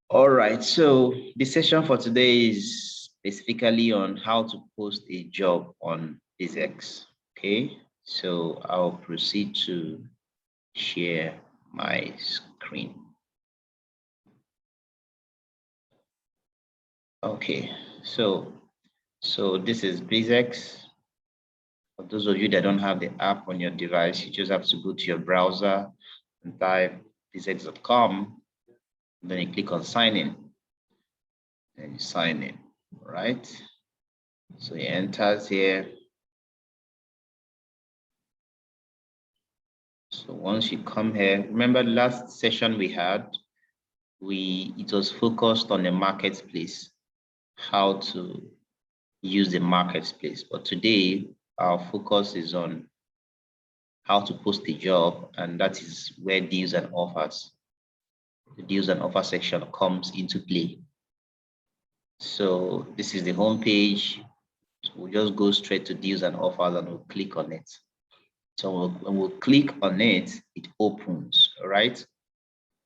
All right, so the session for today is specifically on how to post a job on Bixex. Okay, so I'll proceed to share my screen. Okay, so this is Bixex. For those of you that don't have the app on your device, you just have to go to your browser and type bixex.com. Then you click on sign in. Then you sign in, right? So he enters here. So once you come here, remember the last session we had, it was focused on the marketplace, how to use the marketplace. But today our focus is on how to post a job, and that is where deals and offers, the deals and offer section comes into play. So this is the home page. So we'll just go straight to deals and offers and we'll click on it. So when we'll click on it, it opens, all right?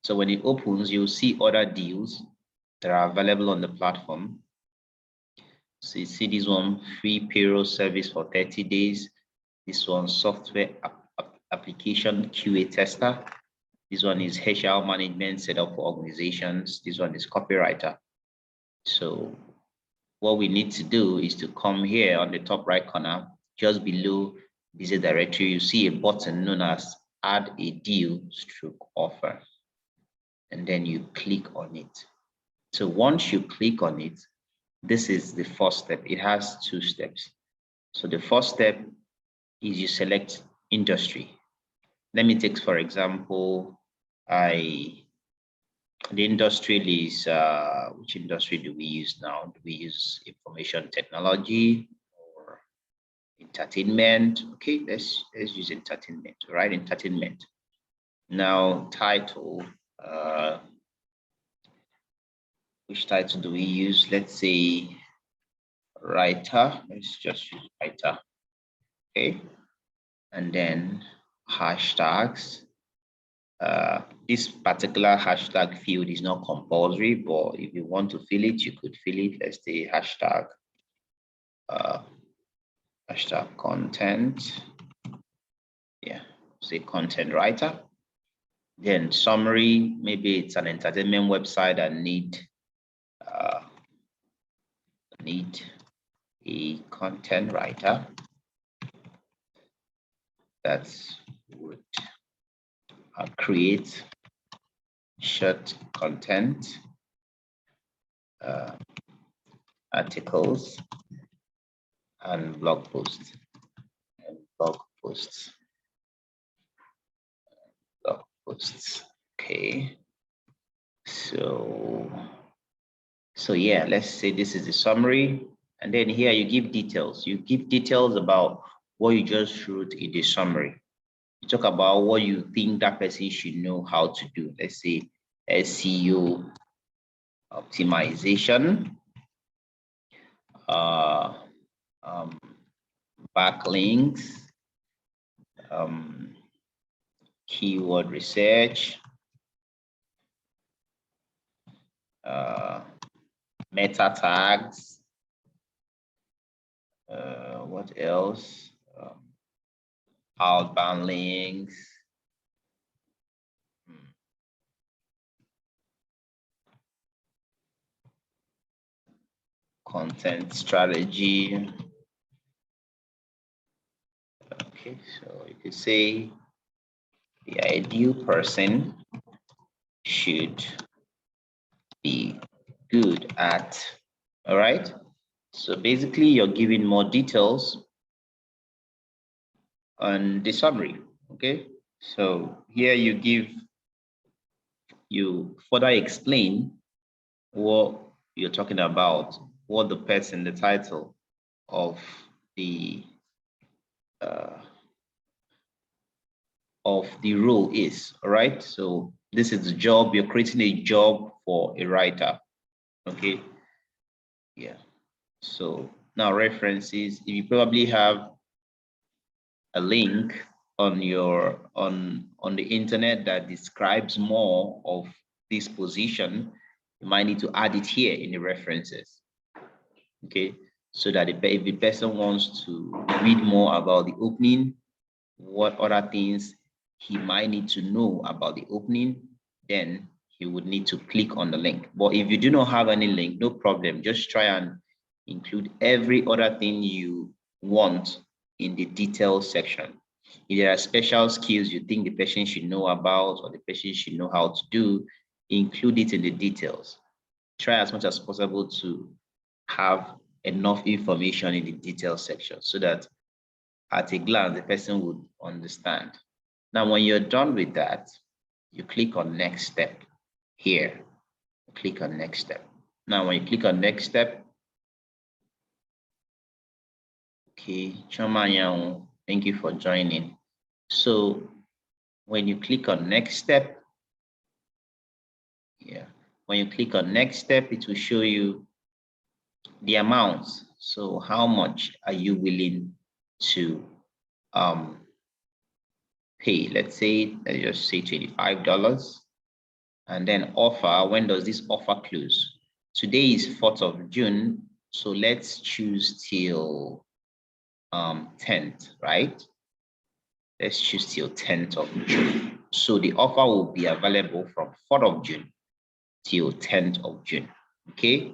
So when it opens, you'll see other deals that are available on the platform. So you see this one, free payroll service for 30 days. This one, software application QA tester. This one is HR management setup for organizations. This one is copywriter. So what we need to do is to come here on the top right corner, just below this directory, you see a button known as add a deal stroke offer. And then you click on it. So once you click on it, this is the first step. It has two steps. So the first step is you select industry. Let me take, for example, the industry is, which industry do we use now? Do we use information technology or entertainment? Okay, let's use entertainment, right? Entertainment. Now, title, which title do we use? Let's say writer. Let's just use writer. Okay. And then hashtags. This particular hashtag field is not compulsory, but if you want to fill it, you could fill it. Let's say hashtag hashtag content. Yeah, say content writer. Then summary, maybe it's an entertainment website that need a content writer that would create short content, articles, and blog posts. Okay. So yeah, let's say this is the summary. And then here you give details. You give details about what you just wrote in the summary. You talk about what you think that person should know how to do. Let's say SEO optimization, backlinks, keyword research, meta tags, what else? Outbound links, content strategy. Okay, so you could say the ideal person should be good at, all right? So basically you're giving more details on the summary, okay? So here you further explain what you're talking about, what the person, the title of the role is, all right? So this is the job, you're creating a job for a writer, okay? Yeah, so now references, if you probably have a link on your on the internet that describes more of this position, you might need to add it here in the references. Okay, so that if the person wants to read more about the opening, what other things he might need to know about the opening, then he would need to click on the link. But if you do not have any link, no problem. Just try and include every other thing you want in the details section. If there are special skills you think the person should know about or the person should know how to do, include it in the details. Try as much as possible to have enough information in the details section so that at a glance, the person would understand. Now, when you're done with that, you click on next step here. Click on next step. Now, when you click on next step, okay, Choma, thank you for joining. So when you click on next step, when you click on next step, it will show you the amounts. So how much are you willing to pay? Let's just say $25. And then offer, when does this offer close? Today is 4th of June. So let's choose till 10th, right? Let's choose till 10th of June. So the offer will be available from 4th of June till 10th of June. Okay,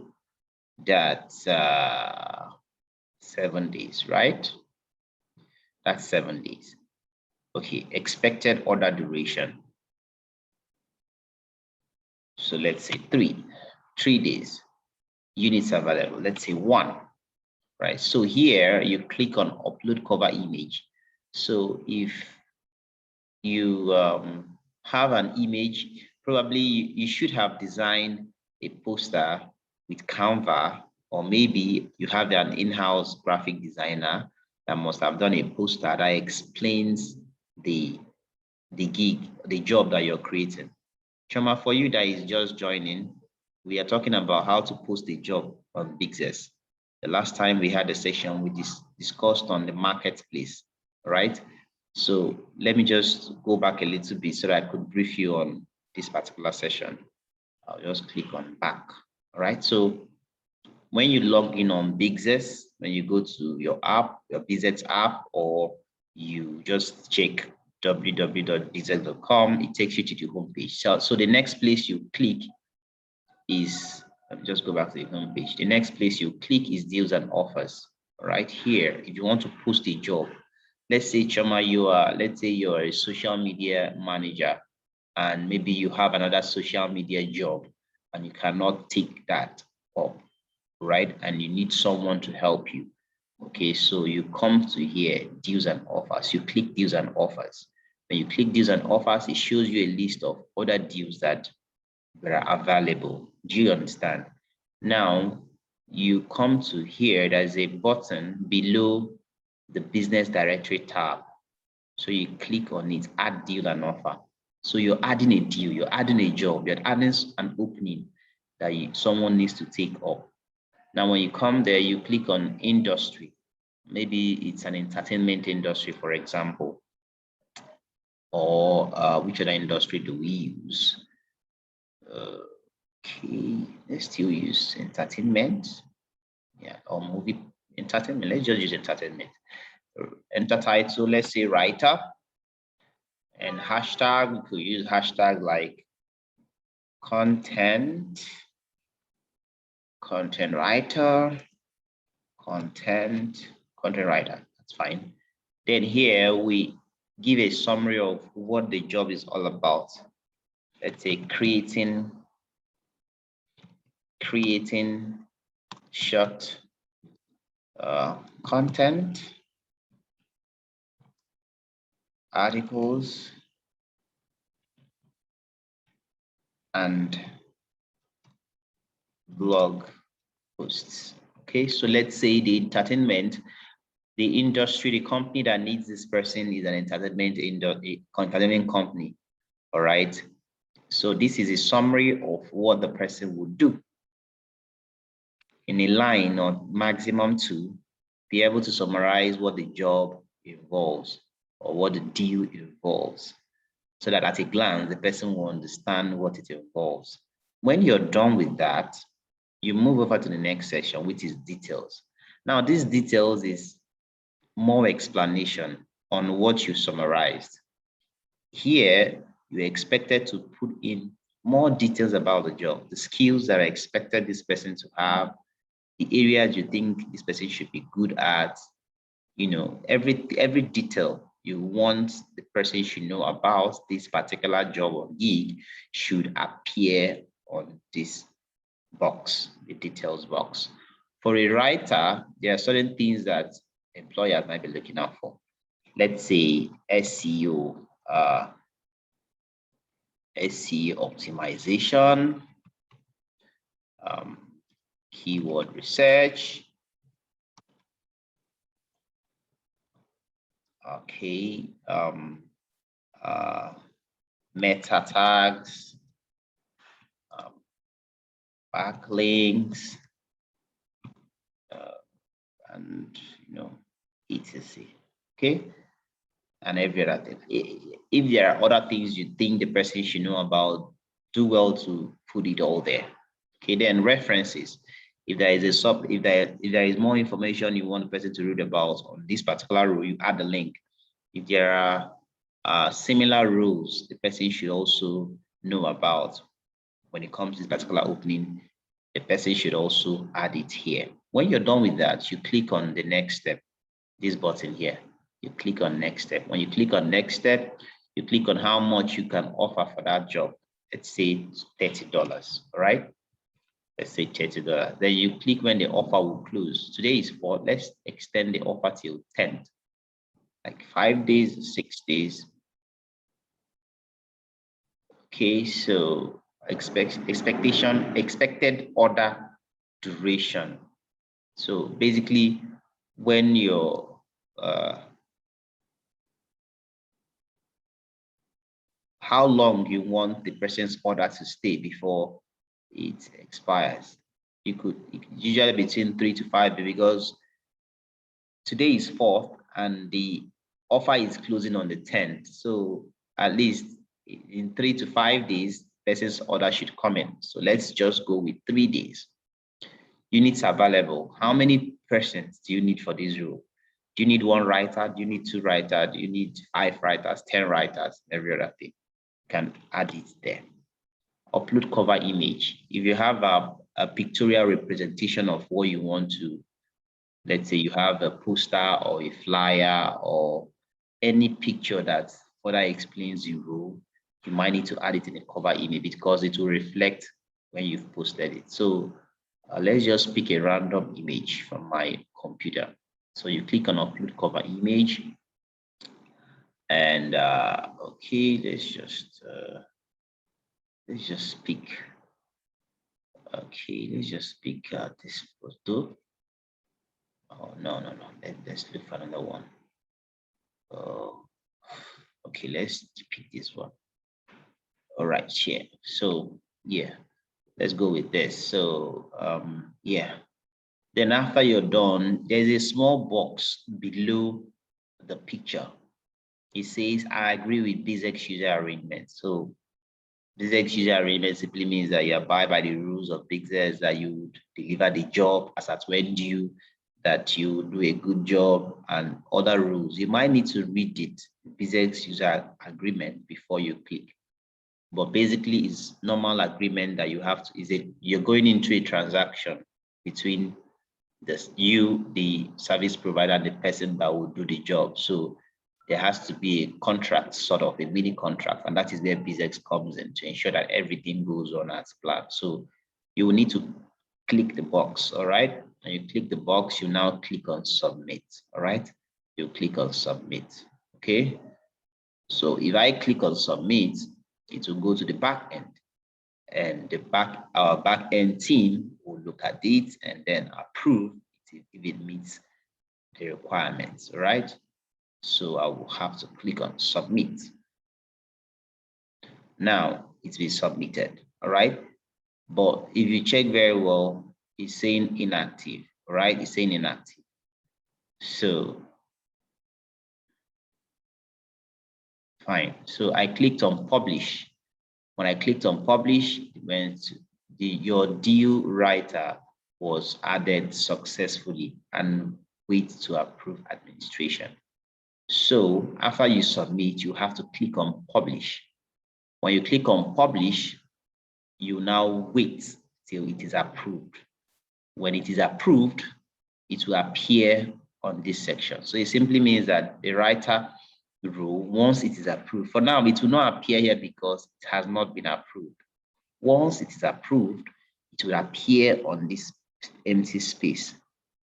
that's 7 days, right? That's 7 days. Okay, expected order duration. So let's say 3 days. Units available. Let's say 1. Right. So here you click on upload cover image. So if you have an image, probably you should have designed a poster with Canva, or maybe you have an in-house graphic designer that must have done a poster that explains the gig, the job that you're creating. Choma, for you that is just joining, we are talking about how to post a job on Bixex. The last time we had a session, we discussed on the marketplace, right? So let me just go back a little bit so that I could brief you on this particular session. I'll just click on back, all right? So when you log in on Bixex, when you go to your app, your Bixex app, or you just check www.bixex.com, it takes you to the homepage. So the next place you click is, let me just go back to the home page. The next place you click is deals and offers. Right here, if you want to post a job, let's say Choma, let's say you're a social media manager, and maybe you have another social media job and you cannot take that up, right? And you need someone to help you. Okay, so you come to here, deals and offers. You click deals and offers. When you click deals and offers, it shows you a list of other deals that are available. Do you understand? Now, you come to here, there's a button below the business directory tab. So you click on it, add deal and offer. So you're adding a deal, you're adding a job, you're adding an opening that someone needs to take up. Now, when you come there, you click on industry. Maybe it's an entertainment industry, for example, or which other industry do we use? Okay, let's still use entertainment. Yeah, or movie entertainment. Let's just use entertainment. Enter title, let's say writer. And hashtag, we could use hashtag like content writer, content writer. That's fine. Then here we give a summary of what the job is all about. Let's say creating short content, articles, and blog posts. Okay, so let's say the entertainment, the industry, the company that needs this person is an entertainment company. All right. So this is a summary of what the person would do in a line or maximum 2, be able to summarize what the job involves or what the deal involves, so that at a glance, the person will understand what it involves. When you're done with that, you move over to the next section, which is details. Now, this details is more explanation on what you summarized. Here, you're expected to put in more details about the job, the skills that are expected this person to have, the areas you think this person should be good at, you know, every detail you want the person should know about this particular job or gig should appear on this box, the details box. For a writer, there are certain things that employers might be looking out for. Let's say SEO, SEO optimization, keyword research, okay, meta tags, backlinks, and etc. Okay, and every other thing. If there are other things you think the person should know about, do well to put it all there. Okay, then references. If there is if there is more information you want the person to read about on this particular rule, you add the link. If there are similar rules, the person should also know about when it comes to this particular opening, the person should also add it here. When you're done with that, you click on the next step, this button here. You click on next step. When you click on next step, you click on how much you can offer for that job. Let's say $30, all right? Let's say $30. Then you click when the offer will close. Today is 4. Let's extend the offer till 10th, like 5 days, 6 days. Okay, so expected order duration. So basically, when you're how long you want the person's order to stay before it expires. It could usually between 3 to 5 days, because today is 4th and the offer is closing on the 10th. So at least in 3 to 5 days, person's order should come in. So let's just go with 3 days. Units available. How many persons do you need for this role? Do you need 1 writer? Do you need 2 writers? Do you need 5 writers, 10 writers, every other thing? Can add it there. Upload cover image. If you have a pictorial representation of what you want to, let's say you have a poster or a flyer or any picture that further explains the role, you might need to add it in a cover image because it will reflect when you've posted it. So let's just pick a random image from my computer. So you click on upload cover image. And okay, let's just pick. Okay, let's just pick this photo. Oh no. Let's look for another one. Oh, okay, let's pick this one. All right, share. So yeah, let's go with this. So yeah. Then after you're done, there's a small box below the picture. It says, I agree with Bixex user arrangement. So Bixex user arrangement simply means that you abide by the rules of Bixex, that you would deliver the job as at when due, that you do a good job, and other rules. You might need to read it, Bixex user agreement, before you click. But basically, it's normal agreement that you have to, you're going into a transaction between the service provider, and the person that will do the job. So there has to be a contract, sort of a mini contract, and that is where Bixex comes in to ensure that everything goes on as planned. So you will need to click the box, all right? And you click the box, you now click on submit, all right? You click on submit, okay? So if I click on submit, it will go to the back end, and our back end team will look at it and then approve if it meets the requirements, all right? So I will have to click on submit. Now it's been submitted, all right? But if you check very well, it's saying inactive, all right? It's saying inactive. So fine. So I clicked on publish. When I clicked on publish, it went your deal writer was added successfully and wait to approve administration. So after you submit, you have to click on publish. When you click on publish, you now wait till it is approved. When it is approved, it will appear on this section. So it simply means that the writer rule, once it is approved, for now, it will not appear here because it has not been approved. Once it is approved, it will appear on this empty space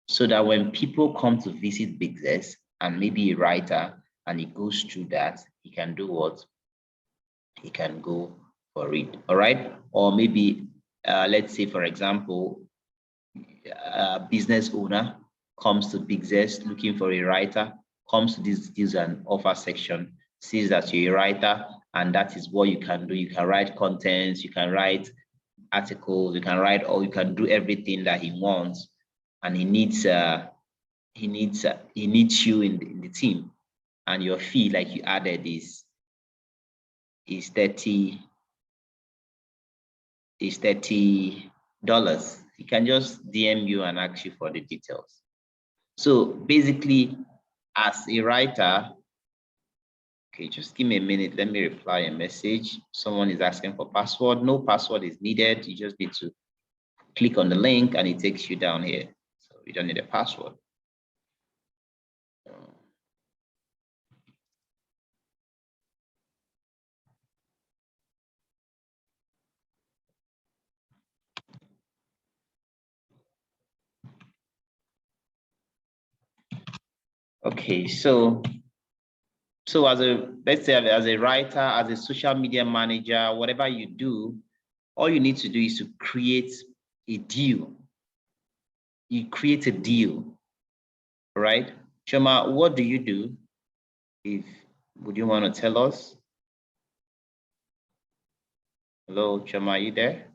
so that when people come to visit Bixex and maybe a writer and he goes through that, he can do what? He can go for it, all right? Or maybe, let's say, for example, a business owner comes to Bixex looking for a writer, comes to this deals and offer section, sees that you're a writer, and that is what you can do. You can write contents, you can write articles, you can write, or you can do everything that he wants, and he needs you in the team, and your fee, like you added, is $30. He can just DM you and ask you for the details. So basically, as a writer, okay, just give me a minute. Let me reply a message. Someone is asking for password. No password is needed. You just need to click on the link and it takes you down here. So you don't need a password. Okay, so as a, let's say as a writer, as a social media manager, whatever you do, all you need to do is to create a deal. You create a deal, right? Choma, what do you do? Would you want to tell us? Hello, Choma, are you there?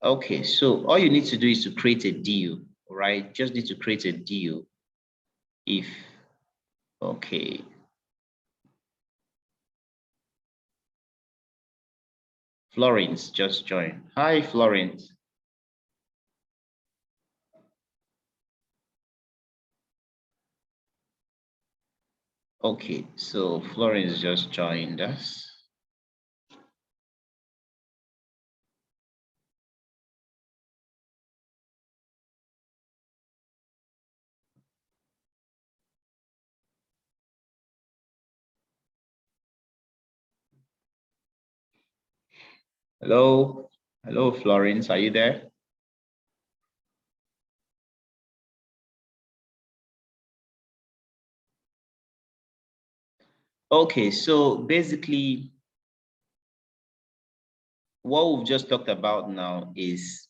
Okay, so all you need to do is to create a deal, right? Just need to create a deal. Okay. Florence just joined. Hi, Florence. Okay, so Florence just joined us. Hello, Florence, are you there? Okay, so basically, what we've just talked about now is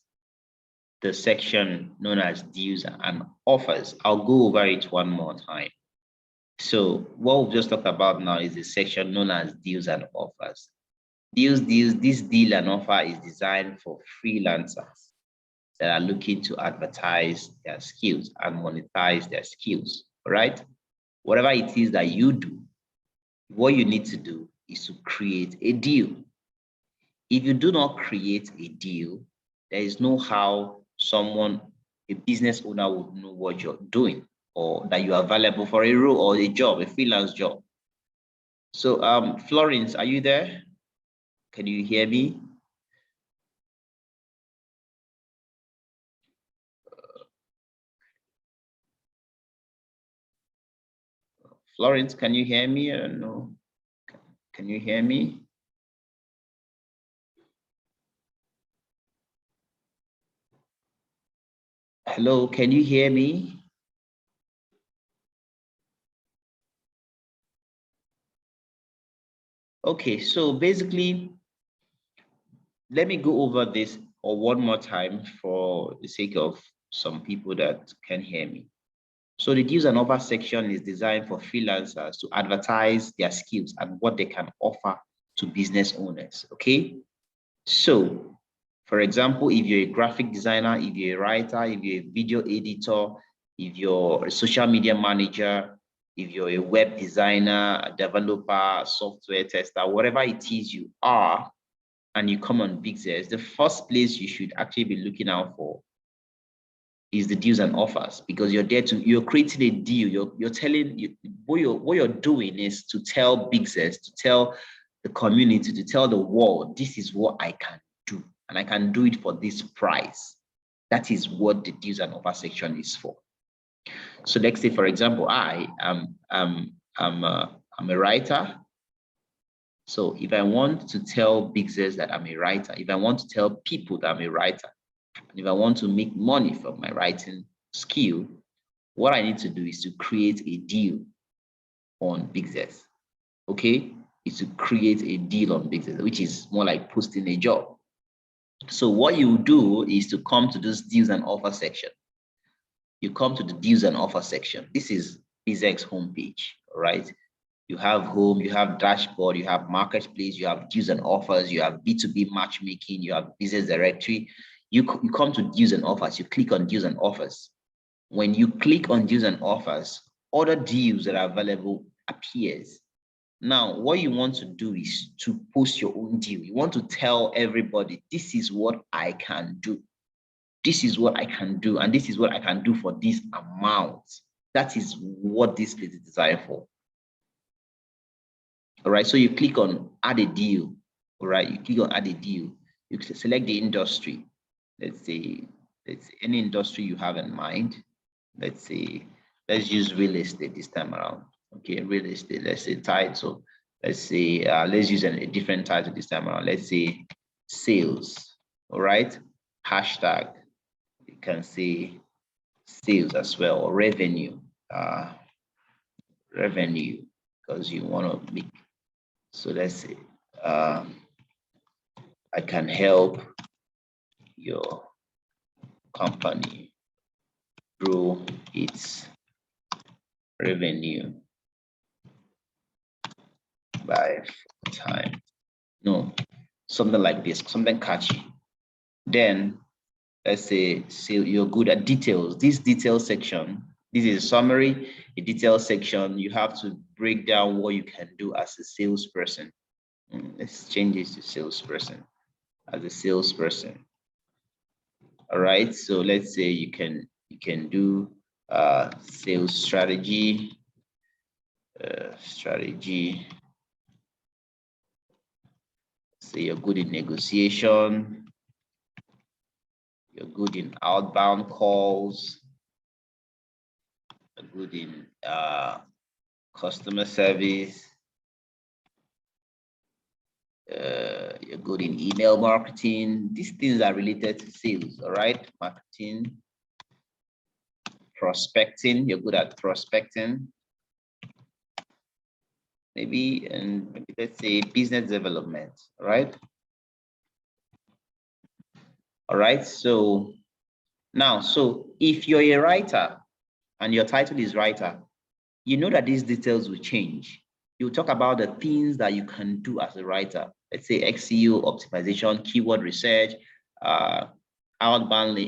the section known as deals and offers. I'll go over it one more time. So what we've just talked about now is the section known as deals and offers. This deal and offer is designed for freelancers that are looking to advertise their skills and monetize their skills, right? Whatever it is that you do, what you need to do is to create a deal. If you do not create a deal, there is no how a business owner would know what you're doing or that you are available for a role or a job, a freelance job. So Florence, are you there? Can you hear me? Florence, can you hear me? I don't know. Can you hear me? Hello, can you hear me? Okay, so basically, let me go over this one more time for the sake of some people that can hear me. So the deals and offer section is designed for freelancers to advertise their skills and what they can offer to business owners, okay? So, for example, if you're a graphic designer, if you're a writer, if you're a video editor, if you're a social media manager, if you're a web designer, a developer, software tester, whatever it is you are, and you come on Bixex, the first place you should actually be looking out for is the deals and offers, because you're creating a deal. You're telling you what you're doing is to tell Bixex, to tell the community, to tell the world, this is what I can do, and I can do it for this price. That is what the deals and offer section is for. So let's say, for example, I'm a writer. So if I want to tell Bixex that I'm a writer, if I want to tell people that I'm a writer, and if I want to make money from my writing skill, what I need to do is to create a deal on Bixex. Okay, is to create a deal on Bixex, which is more like posting a job. So what you do is to come to this deals and offer section. You come to the deals and offer section. This is Bixex homepage, right? You have home, you have dashboard, you have marketplace, you have deals and offers, you have B2B matchmaking, you have business directory. You come to deals and offers, you click on deals and offers. When you click on deals and offers, other deals that are available appears. Now, what you want to do is to post your own deal. You want to tell everybody, this is what I can do. This is what I can do, and this is what I can do for this amount. That is what this place is designed for. All right, so you click on add a deal. All right, you click on add a deal. You select the industry. Let's say any industry you have in mind. Let's use real estate this time around. Okay, real estate. Let's say title. Let's say let's use a different title this time around. Let's say sales. All right, hashtag. You can say sales as well, or revenue. Revenue, because you want to make. So let's say I can help your company grow its revenue by time. No, something like this, something catchy. Then let's say you're good at details. This detail section, this is a summary. A detail section, you have to break down what you can do as a salesperson. Let's change this to salesperson. As a salesperson. All right, so let's say you can do sales strategy, Say you're good in negotiation, you're good in outbound calls, you're good in customer service, you're good in email marketing. These things are related to sales. All right, marketing, prospecting, you're good at prospecting, maybe, and maybe let's say business development. All right. All right, so now, so if you're a writer and your title is writer, you know that these details will change. You'll talk about the things that you can do as a writer. Let's say SEO optimization, keyword research, outbound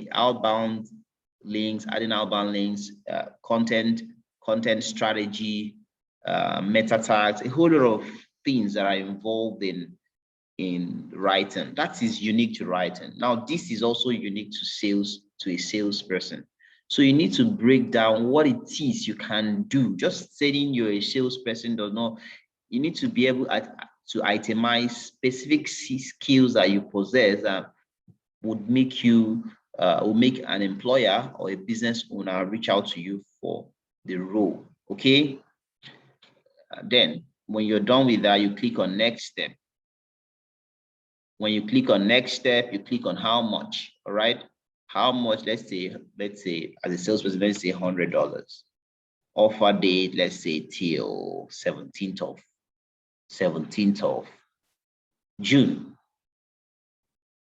links, adding outbound links, content strategy, meta tags, a whole lot of things that are involved in writing. That is unique to writing. Now, this is also unique to sales, to a salesperson. So you need to break down what it is you can do. Just saying you're a salesperson does not, you need to be able to itemize specific skills that you possess that would make you, will make an employer or a business owner reach out to you for the role, okay? Then when you're done with that, you click on next step. When you click on next step, you click on how much, all right? How much, let's say as a salesperson, let's say $100. Offer date, let's say till 17th of June.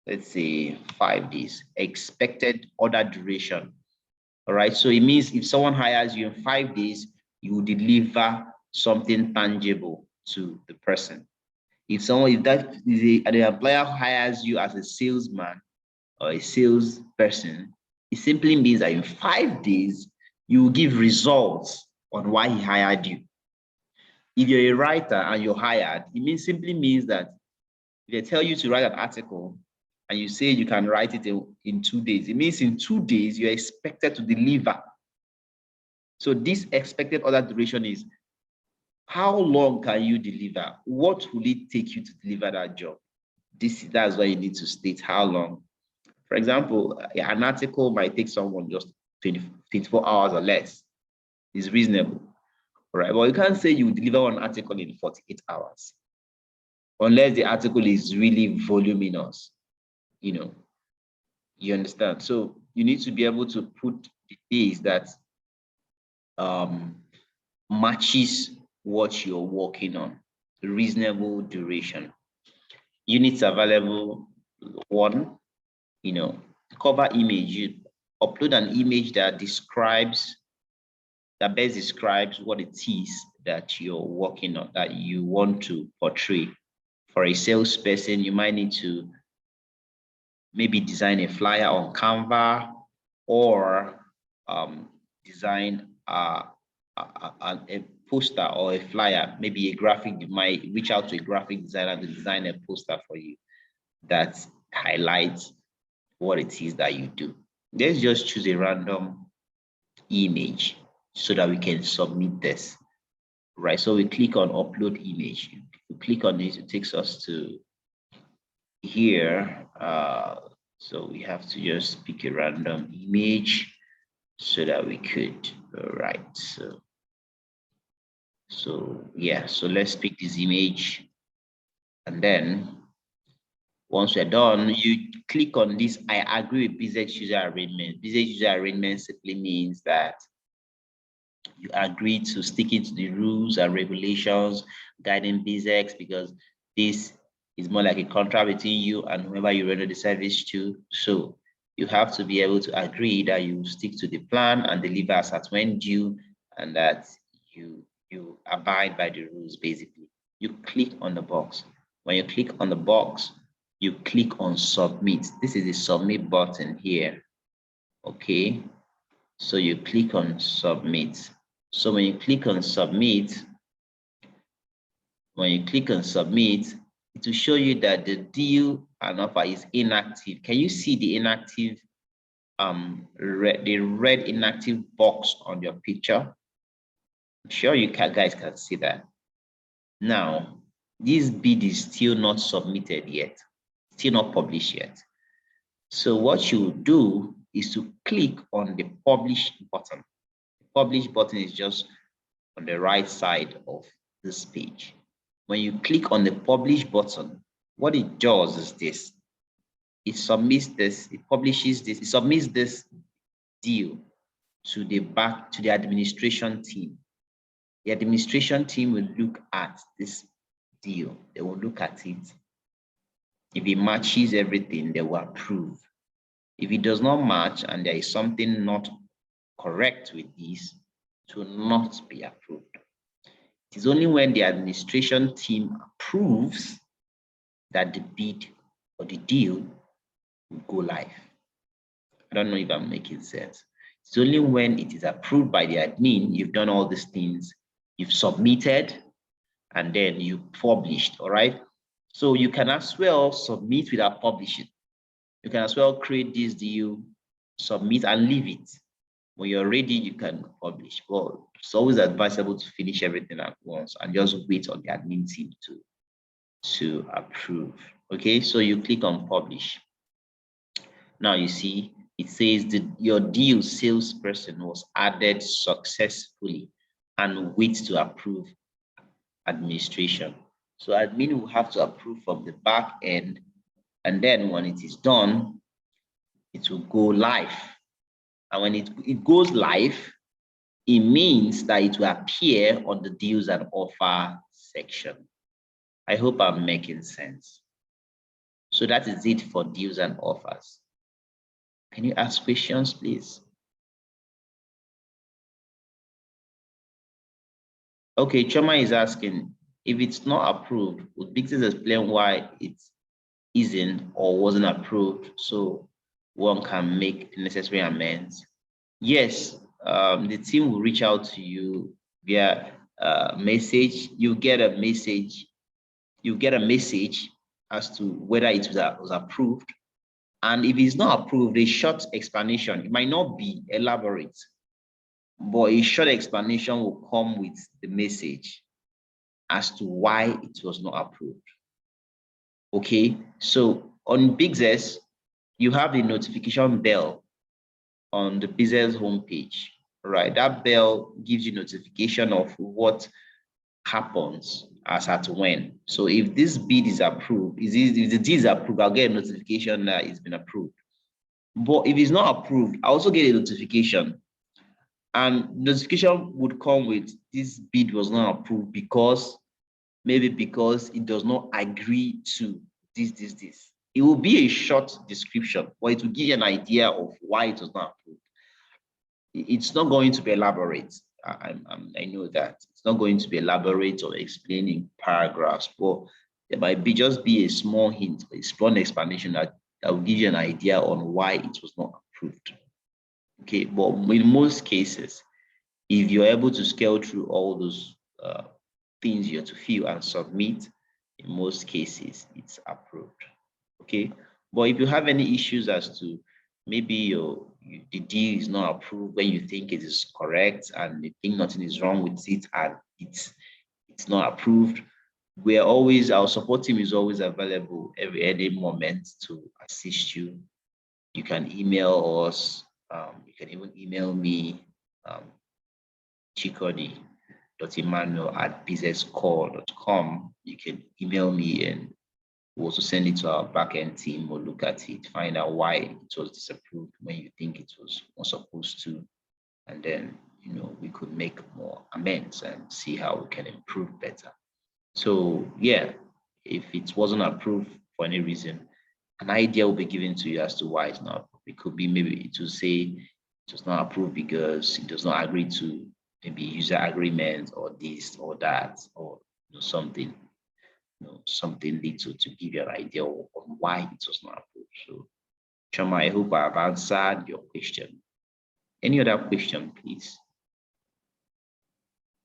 Let's say 5 days. Expected order duration. All right, so it means if someone hires you in 5 days, you will deliver something tangible to the person. If the employer hires you as a salesman or a salesperson, it simply means that in 5 days, you will give results on why he hired you. If you're a writer and you're hired, it simply means that If they tell you to write an article and you say you can write it in 2 days, it means in 2 days you're expected to deliver. So this expected order duration is how long can you deliver? What will it take you to deliver that job? That's why you need to state how long. For example, an article might take someone just 24 hours or less. It's reasonable, right? But you can't say you deliver an article in 48 hours unless the article is really voluminous, you understand? So you need to be able to put the days that matches what you're working on, reasonable duration. Units available, one, cover image. You upload an image that best describes what it is that you're working on, that you want to portray. For a salesperson, you might need to maybe design a flyer on Canva or design a poster or a flyer, maybe a graphic. You might reach out to a graphic designer to design a poster for you that highlights what it is that you do. Let's just choose a random image so that we can submit this, right? So we click on upload image. You click on this, it takes us to here. So we have to just pick a random image so that we could, right? So yeah, so let's pick this image. And then once we're done, you click on this, I agree with Bixex user arrangement. Bixex user arrangement simply means that you agree to sticking to the rules and regulations guiding Bixex, because this is more like a contract between you and whoever you render the service to. So you have to be able to agree that you stick to the plan and deliver as at when due, and that you abide by the rules. Basically, you click on the box. When you click on the box, you click on submit. This is the submit button here. Okay, so you click on submit. So when you click on submit, it will show you that the deal and offer is inactive. Can you see the inactive, the red inactive box on your picture? I'm sure you guys can see that. Now, this bid is still not submitted yet, still not published yet. So what you do is to click on the publish button. The publish button is just on the right side of this page. When you click on the publish button, what it does is this. It submits this, it publishes this, it submits this deal to the administration team. The administration team will look at this deal. They will look at it. If it matches everything, they will approve. If it does not match and there is something not correct with this, it will not be approved. It is only when the administration team approves that the bid or the deal will go live. I don't know if I'm making sense. It's only when it is approved by the admin, you've done all these things, you've submitted, and then you published, all right? So you can as well submit without publishing. You can as well create this deal, submit, and leave it. When you're ready, you can publish. Well, it's always advisable to finish everything at once and just wait on the admin team to approve. Okay, so you click on publish. Now you see it says that your deal salesperson was added successfully and wait to approve administration. So admin will have to approve from the back end, and then when it is done, it will go live. And when it goes live, it means that it will appear on the deals and offer section. I hope I'm making sense. So that is it for deals and offers. Can you ask questions, please? Okay, Choma is asking, if it's not approved, would Bixex explain why it isn't or wasn't approved so one can make the necessary amends? Yes, the team will reach out to you via message. You get a message as to whether it was approved. And if it's not approved, a short explanation, it might not be elaborate, but a short explanation will come with the message as to why it was not approved. Okay, so on Bixex, you have the notification bell on the Bixex homepage, right? That bell gives you notification of what happens as at when. So if this bid is approved, if the deal is approved, I'll get a notification that it's been approved. But if it's not approved, I also get a notification. And notification would come with this bid was not approved because maybe because it does not agree to this. It will be a short description, but it will give you an idea of why it was not approved. It's not going to be elaborate. I know that it's not going to be elaborate or explaining paragraphs, but there might be just be a small hint, a small explanation that will give you an idea on why it was not approved. Okay, but in most cases, if you're able to scale through all those things you have to fill and submit, in most cases, it's approved. Okay, but if you have any issues as to maybe the deal is not approved when you think it is correct and you think nothing is wrong with it and it's not approved, our support team is always available any moment to assist you. You can email us. You can even email me, chikodi.emmanuel@bixexcall.com. You can email me and we'll also send it to our backend team. We'll look at it, find out why it was disapproved when you think it was not supposed to. And then, we could make more amends and see how we can improve better. So yeah, if it wasn't approved for any reason, an idea will be given to you as to why it's not approved. It could be maybe it will say it was not approved because it does not agree to maybe user agreement or this or that or something, something little to give you an idea on why it was not approved. So Chama, I hope I've answered your question. Any other question, please?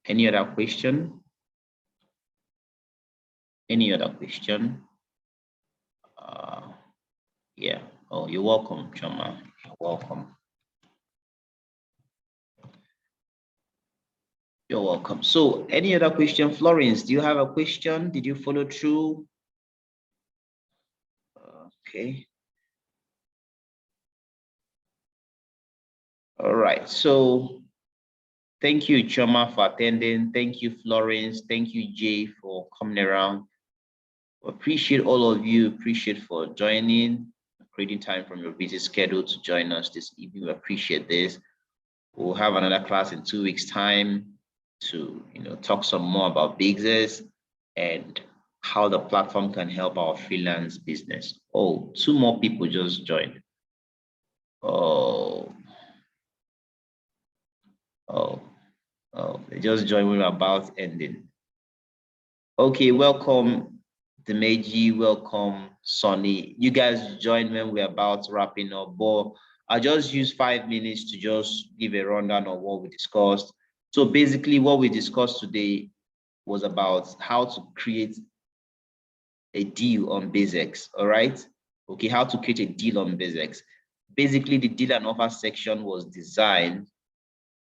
Any other question? Any other question? Yeah. Oh, you're welcome, Chama. You're welcome. You're welcome. So any other question? Florence, do you have a question? Did you follow through? Okay. All right. So thank you, Choma, for attending. Thank you, Florence. Thank you, Jay, for coming around. Appreciate all of you. Appreciate for joining, creating time from your busy schedule to join us this evening. We appreciate this. We'll have another class in 2 weeks' time to talk some more about Bixex and how the platform can help our freelance business. Oh, 2 more people just joined. Oh, they just joined when we're about ending. Okay, welcome, Demeji, welcome, Sonny. You guys joined when we're about wrapping up, but I just used 5 minutes to just give a rundown of what we discussed. So basically what we discussed today was about how to create a deal on Bixex, all right? Okay, how to create a deal on Bixex. Basically, the deal and offer section was designed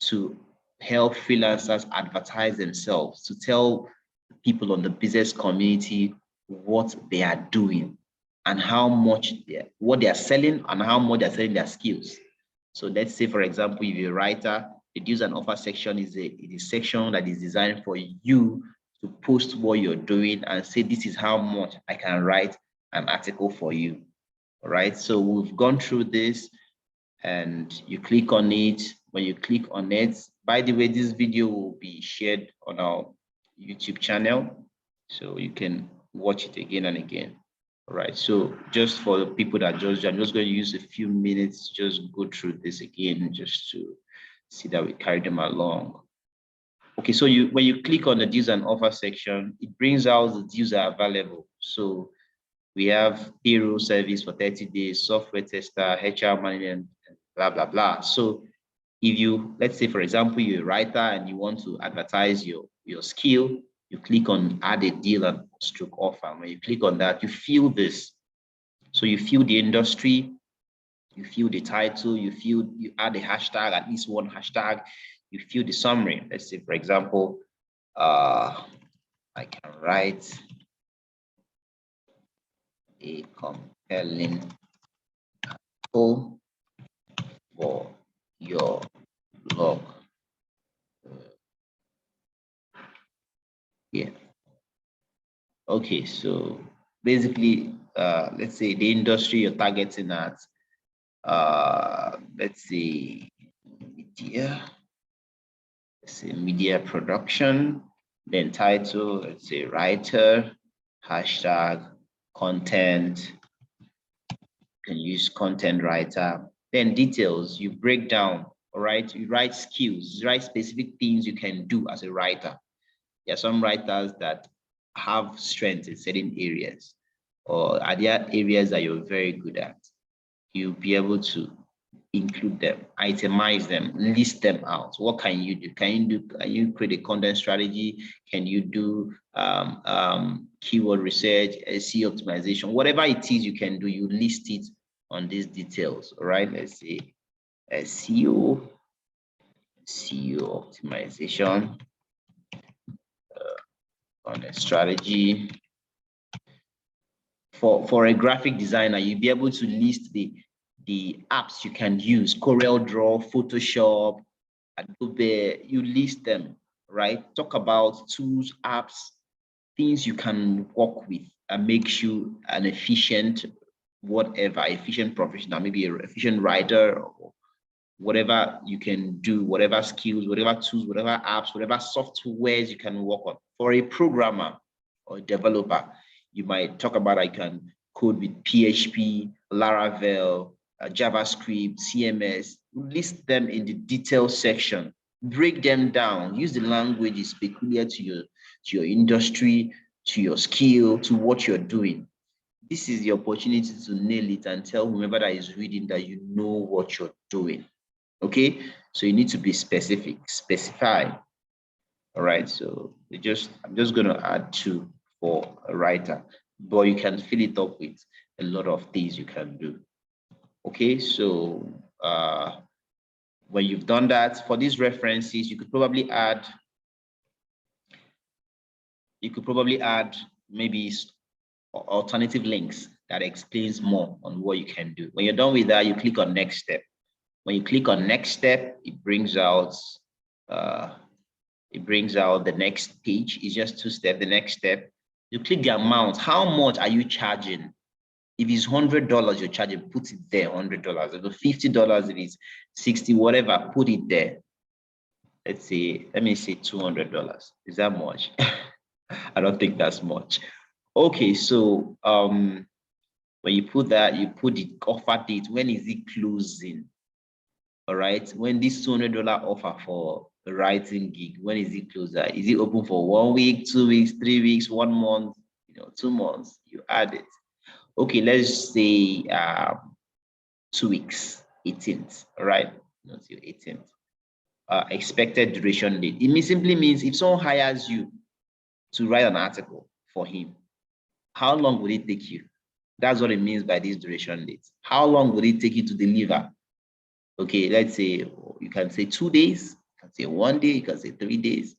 to help freelancers advertise themselves, to tell people on the business community what they are doing and how much what they are selling and how much they're selling their skills. So let's say, for example, if you're a writer, the deals and offer section is a section that is designed for you to post what you're doing and say, this is how much I can write an article for you. All right, so we've gone through this and you click on it. When you click on it, by the way, this video will be shared on our YouTube channel, so you can watch it again and again. All right, so just for the people that just, I'm just going to use a few minutes, just go through this again, just to see that we carry them along. Okay, so when you click on the deals and offer section, it brings out the deals that are available. So we have payroll service for 30 days, software tester, HR management, blah, blah, blah. So if you, let's say, for example, you're a writer and you want to advertise your skill, you click on add a deal and stroke offer. When you click on that, you feel this. So you feel the industry, you feel the title, you add a hashtag, at least one hashtag, you feel the summary. Let's say, for example, I can write a compelling article for your blog. Yeah. Okay, so basically, let's say the industry you're targeting at, let's say media production, then title, let's say writer, hashtag, content, you can use content writer, then details, you break down, all right? You write skills, you write specific things you can do as a writer. There are some writers that have strengths in certain areas, or are there areas that you're very good at? You'll be able to include them, itemize them, list them out. What can you do? Can you create a content strategy? Can you do keyword research, SEO optimization? Whatever it is you can do, you list it on these details. All right, let's say SEO optimization, content strategy. For a graphic designer, you'll be able to list the apps you can use, CorelDRAW, Photoshop, Adobe, you list them, right? Talk about tools, apps, things you can work with and make you an efficient, efficient professional, maybe an efficient writer, or whatever you can do, whatever skills, whatever tools, whatever apps, whatever softwares you can work on. For a programmer or a developer, you might talk about I can code with PHP, Laravel, JavaScript, CMS, list them in the detail section, break them down, use the languages peculiar to your industry, to your skill, to what you're doing. This is the opportunity to nail it and tell whoever that is reading that you know what you're doing. Okay, so you need to be specific, specify. All right, so I'm just going to add 2 for a writer, but you can fill it up with a lot of things you can do. Okay, so when you've done that, for these references, you could probably add maybe alternative links that explains more on what you can do. When you're done with that, you click on next step. When you click on next step, it brings out the next page. It's just 2 steps. The next step, you click the amount. How much are you charging? If it's $100 you're charging, put it there, $100. If it's $50, if it's 60, whatever, put it there. Let me say $200. Is that much? I don't think that's much. Okay, so when you put that, you put the offer date. When is it closing? All right, when this $200 offer for the writing gig, when is it closed? Is it open for 1 week, 2 weeks, 3 weeks, 1 month, 2 months? You add it. Okay, let's say 2 weeks, 18th. All right, until 18th. Expected duration date. It simply means if someone hires you to write an article for him, how long would it take you? That's what it means by this duration date. How long would it take you to deliver? Okay, let's say you can say 2 days, you can say 1 day, you can say 3 days,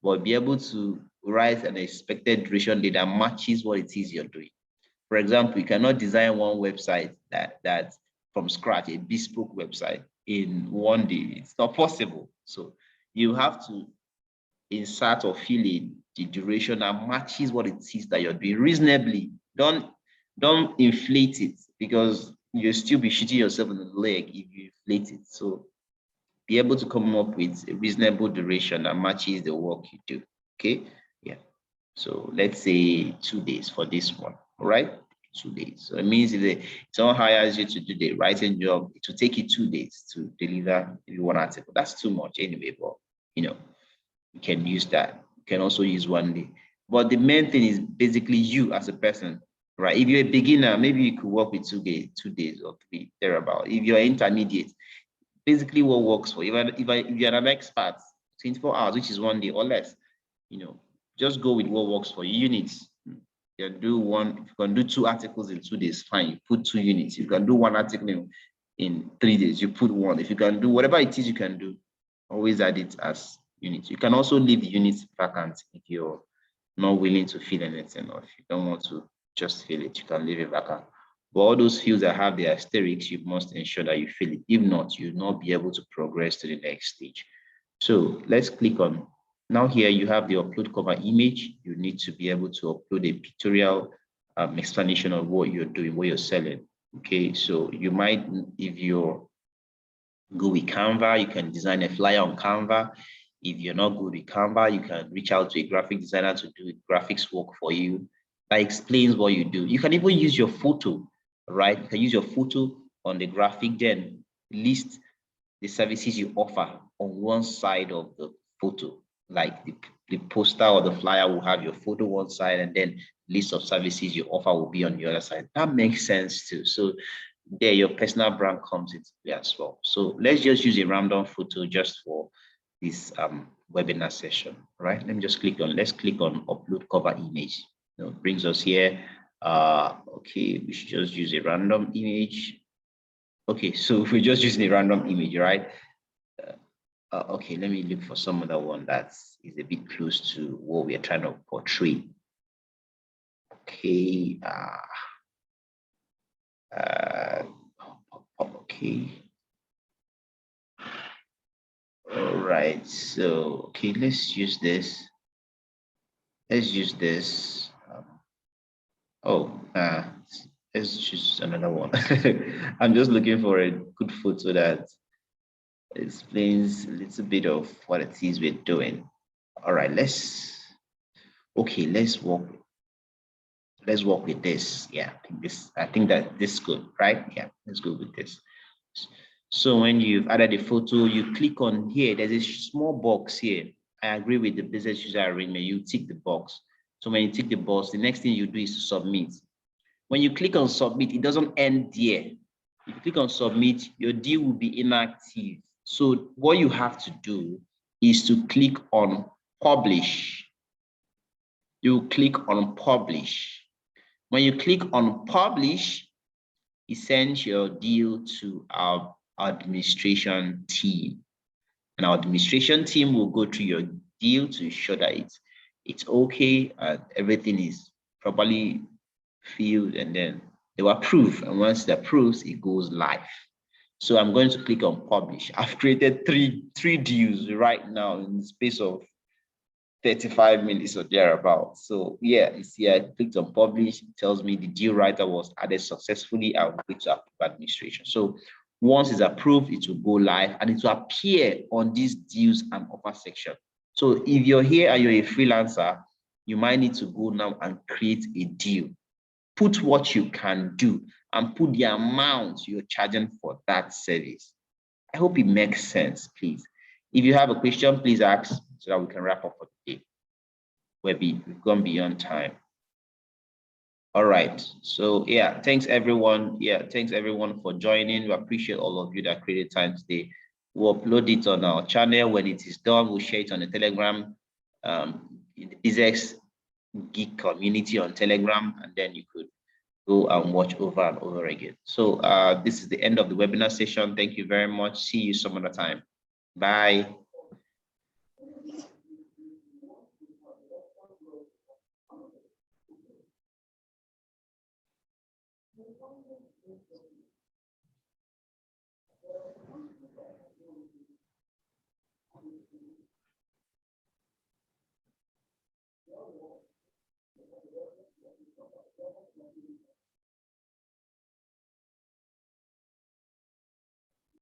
but be able to write an expected duration date that matches what it is you're doing. For example, you cannot design one website that from scratch, a bespoke website in 1 day. It's not possible. So you have to insert or fill in the duration that matches what it is that you're doing reasonably. Don't inflate it, because you'll still be shooting yourself in the leg if you inflate it. So be able to come up with a reasonable duration that matches the work you do. Okay, yeah. So let's say 2 days for this one. All right, 2 days. So it means if someone hires you to do the writing job, it will take you 2 days to deliver one article. That's too much anyway, but you can use that. You can also use 1 day. But the main thing is basically you as a person, right? If you're a beginner, maybe you could work with 2 days or 3, thereabout. If you're intermediate, basically what works for you. If you're an expert, 24 hours, which is 1 day or less, just go with what works for you. Units, You can do one, if you can do 2 articles in 2 days, fine, you put 2 units. If you can do 1 article in 3 days, you put 1. If you can do whatever it is you can do, always add it as units. You can also leave the units vacant if you're not willing to fill anything, or if you don't want to just fill it, you can leave it vacant. But all those fields that have the asterisks, you must ensure that you fill it. If not, you'll not be able to progress to the next stage. So let's click on, now here you have the upload cover image. You need to be able to upload a pictorial explanation of what you're doing, what you're selling. Okay, so you might, if you're good with Canva, you can design a flyer on Canva. If you're not good with Canva, you can reach out to a graphic designer to do graphics work for you that explains what you do. You can even use your photo, right? You can use your photo on the graphic, then list the services you offer on one side of the photo, like the poster or the flyer will have your photo one side, and then list of services you offer will be on the other side. That makes sense too. So there your personal brand comes into play as well. So let's just use a random photo just for this webinar session, right? Let me just click on, let's click on upload cover image. It brings us here. Okay, we should just use a random image. Okay, so if we're just using a random image, right? Okay, let me look for some other one that is a bit close to what we are trying to portray. Okay, okay. All right, so, okay, let's use this. Let's use this. Let's choose another one. I'm just looking for a good photo that explains a little bit of what it is we're doing. All right, let's work with this. Yeah, I think that this is good, right? Yeah, let's go with this. So when you've added a photo, you click on here, there's a small box here. I agree with the business user arrangement. You tick the box. So when you tick the box, the next thing you do is to submit. When you click on submit, it doesn't end there. If you click on submit, your deal will be inactive. So what you have to do is to click on publish. You click on publish. When you click on publish, it sends your deal to our administration team. And our administration team will go through your deal to ensure that it's okay and everything is properly filled, and then they will approve. And once it approves, it goes live. So I'm going to click on publish. I've created three deals right now in the space of 35 minutes or thereabouts. So yeah, you see, I clicked on publish. It tells me the deal writer was added successfully. I'll click to approve administration. So once it's approved, it will go live and it will appear on this deals and offer section. So if you're here and you're a freelancer, you might need to go now and create a deal. Put what you can do and put the amount you're charging for that service. I hope it makes sense, please. If you have a question, please ask so that we can wrap up for today. We've gone beyond time. All right. So yeah, thanks everyone. Yeah, thanks everyone for joining. We appreciate all of you that created time today. We'll upload it on our channel. When it is done, we'll share it on the Telegram, in the Bixex geek community on Telegram, and then you could go and watch over and over again. So this is the end of the webinar session. Thank you very much. See you some other time. Bye.